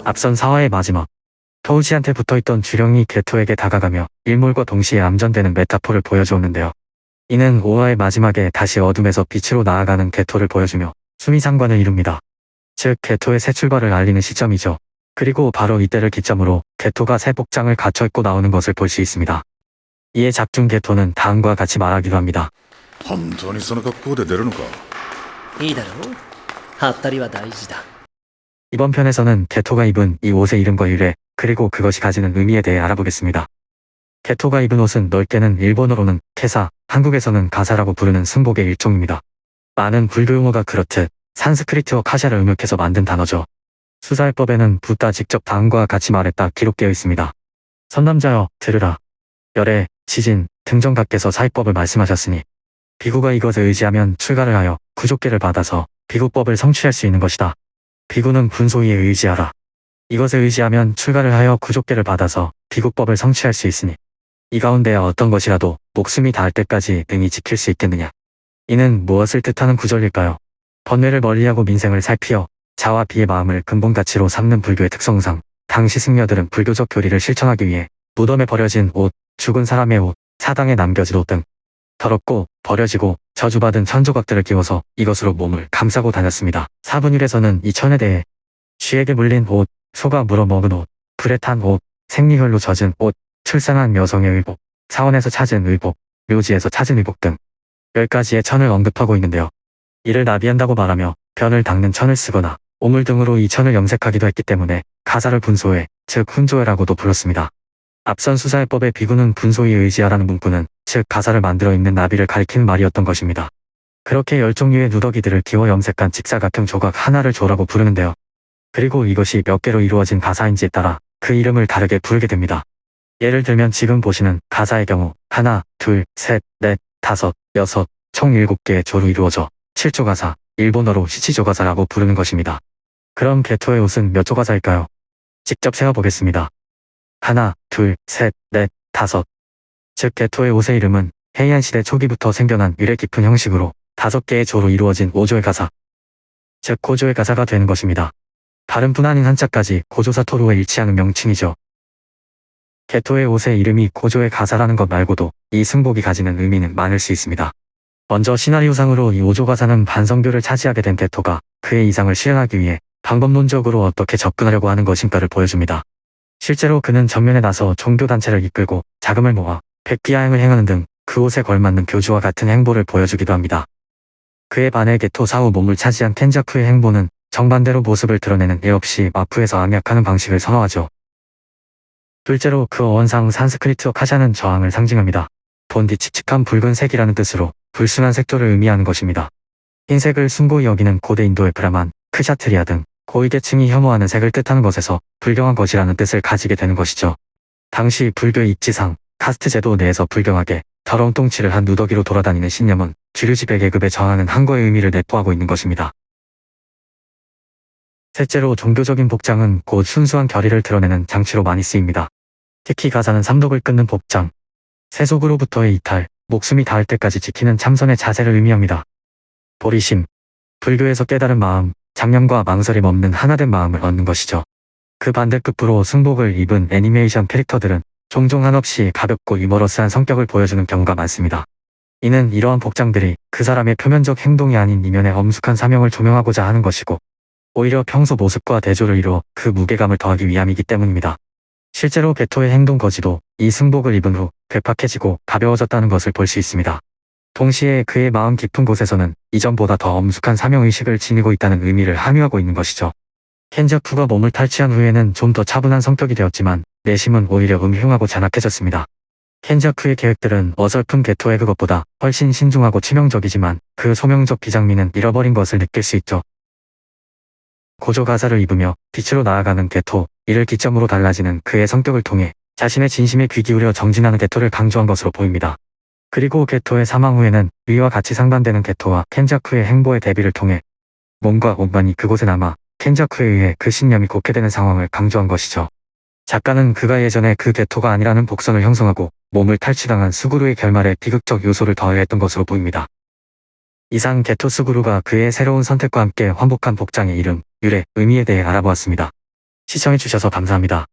앞선 사화의 마지막, 토우지한테 붙어있던 주령이 게토에게 다가가며 일몰과 동시에 암전되는 메타포를 보여주었는데요. 이는 5화의 마지막에 다시 어둠에서 빛으로 나아가는 게토를 보여주며 수미상관을 이룹니다. 즉 게토의 새 출발을 알리는 시점이죠. 그리고 바로 이때를 기점으로 게토가 새 복장을 갖춰 입고 나오는 것을 볼 수 있습니다. 이에 작중 게토는 다음과 같이 말하기도 합니다. 本当にその格好で出るのか。いいだろう。はったりは大事だ。 이번 편에서는 게토가 입은 이 옷의 이름과 유래, 그리고 그것이 가지는 의미에 대해 알아보겠습니다. 게토가 입은 옷은 넓게는 일본어로는 케사, 한국에서는 가사라고 부르는 승복의 일종입니다. 많은 불교 용어가 그렇듯 산스크리트어 카샤를 음역해서 만든 단어죠. 수사해법에는 붓다 직접 다음과 같이 말했다 기록되어 있습니다. 선남자여, 들으라. 열애, 지진, 등정각께서 사이법을 말씀하셨으니 비구가 이것에 의지하면 출가를 하여 구족계를 받아서 비구법을 성취할 수 있는 것이다. 비구는 분소위에 의지하라. 이것에 의지하면 출가를 하여 구족계를 받아서 비구법을 성취할 수 있으니 이 가운데 어떤 것이라도 목숨이 닿을 때까지 능히 지킬 수 있겠느냐. 이는 무엇을 뜻하는 구절일까요? 번뇌를 멀리하고 민생을 살피어 자와 비의 마음을 근본 가치로 삼는 불교의 특성상 당시 승려들은 불교적 교리를 실천하기 위해 무덤에 버려진 옷, 죽은 사람의 옷, 사당에 남겨진 옷 등 더럽고 버려지고 저주받은 천조각들을 끼워서 이것으로 몸을 감싸고 다녔습니다. 사분율에서는 이 천에 대해 쥐에게 물린 옷, 소가 물어먹은 옷, 불에 탄 옷, 생리혈로 젖은 옷, 출생한 여성의 의복, 사원에서 찾은 의복, 묘지에서 찾은 의복 등 10가지의 천을 언급하고 있는데요. 이를 나비한다고 말하며 변을 닦는 천을 쓰거나 오물 등으로 이 천을 염색하기도 했기 때문에 가사를 분소회, 즉 훈조회라고도 불렀습니다. 앞선 수사해법의 비구는 분소위에 의지하라는 문구는 즉 가사를 만들어 있는 나비를 가리키는 말이었던 것입니다. 그렇게 10종류의 누더기들을 기워 염색한 직사각형 조각 하나를 조라고 부르는데요. 그리고 이것이 몇 개로 이루어진 가사인지에 따라 그 이름을 다르게 부르게 됩니다. 예를 들면 지금 보시는 가사의 경우 하나, 둘, 셋, 넷, 다섯, 여섯, 총 7개의 조로 이루어져 7조가사, 일본어로 시치조가사라고 부르는 것입니다. 그럼 게토의 옷은 몇 조가사일까요? 직접 세어보겠습니다. 하나, 둘, 셋, 넷, 다섯. 즉 게토의 옷의 이름은 헤이안 시대 초기부터 생겨난 유래 깊은 형식으로 5개의 조로 이루어진 5조의 가사, 즉 고조의 가사가 되는 것입니다. 발음뿐 아닌 한자까지 고조사토로에 일치하는 명칭이죠. 게토의 옷의 이름이 고조의 가사라는 것 말고도 이 승복이 가지는 의미는 많을 수 있습니다. 먼저 시나리오상으로 이 5조 가사는 반성교를 차지하게 된 게토가 그의 이상을 실현하기 위해 방법론적으로 어떻게 접근하려고 하는 것인가를 보여줍니다. 실제로 그는 전면에 나서 종교단체를 이끌고 자금을 모아 백기야행을 행하는 등 그 옷에 걸맞는 교주와 같은 행보를 보여주기도 합니다. 그에 반해 게토 사후 몸을 차지한 켄자쿠의 행보는 정반대로 모습을 드러내는 예 없이 마푸에서 암약하는 방식을 선호하죠. 둘째로 그 어원상 산스크리트어 카샤는 저항을 상징합니다. 본디 칙칙한 붉은색이라는 뜻으로 불순한 색조를 의미하는 것입니다. 흰색을 숭고히 여기는 고대 인도의 브라만, 크샤트리아 등 고위계층이 혐오하는 색을 뜻하는 것에서 불경한 것이라는 뜻을 가지게 되는 것이죠. 당시 불교의 입지상, 카스트 제도 내에서 불경하게 더러운 똥칠을 한 누더기로 돌아다니는 신념은 주류 지배 계급에 저항하는 항거의 의미를 내포하고 있는 것입니다. 셋째로 종교적인 복장은 곧 순수한 결의를 드러내는 장치로 많이 쓰입니다. 특히 가사는 삼독을 끊는 복장, 세속으로부터의 이탈, 목숨이 닿을 때까지 지키는 참선의 자세를 의미합니다. 보리심, 불교에서 깨달은 마음, 잡념과 망설임 없는 하나된 마음을 얻는 것이죠. 그 반대급부로 승복을 입은 애니메이션 캐릭터들은 종종 한없이 가볍고 유머러스한 성격을 보여주는 경우가 많습니다. 이는 이러한 복장들이 그 사람의 표면적 행동이 아닌 이면의 엄숙한 사명을 조명하고자 하는 것이고 오히려 평소 모습과 대조를 이루어 그 무게감을 더하기 위함이기 때문입니다. 실제로 게토의 행동 거지도 이 승복을 입은 후 괴팍해지고 가벼워졌다는 것을 볼 수 있습니다. 동시에 그의 마음 깊은 곳에서는 이전보다 더 엄숙한 사명의식을 지니고 있다는 의미를 함유하고 있는 것이죠. 켄자쿠가 몸을 탈취한 후에는 좀 더 차분한 성격이 되었지만 내심은 오히려 음흉하고 잔악해졌습니다. 켄자쿠의 계획들은 어설픈 게토의 그것보다 훨씬 신중하고 치명적이지만 그 소명적 비장미는 잃어버린 것을 느낄 수 있죠. 고조 가사를 입으며 빛으로 나아가는 게토, 이를 기점으로 달라지는 그의 성격을 통해 자신의 진심에 귀 기울여 정진하는 게토를 강조한 것으로 보입니다. 그리고 게토의 사망 후에는 위와 같이 상반되는 게토와 켄자쿠의 행보의 대비를 통해 몸과 옷만이 그곳에 남아 켄자쿠에 의해 그 신념이 곡해되는 상황을 강조한 것이죠. 작가는 그가 예전에 그 게토가 아니라는 복선을 형성하고 몸을 탈취당한 스구루의 결말에 비극적 요소를 더해했던 것으로 보입니다. 이상 게토 스구루가 그의 새로운 선택과 함께 환복한 복장의 이름, 유래, 의미에 대해 알아보았습니다. 시청해주셔서 감사합니다.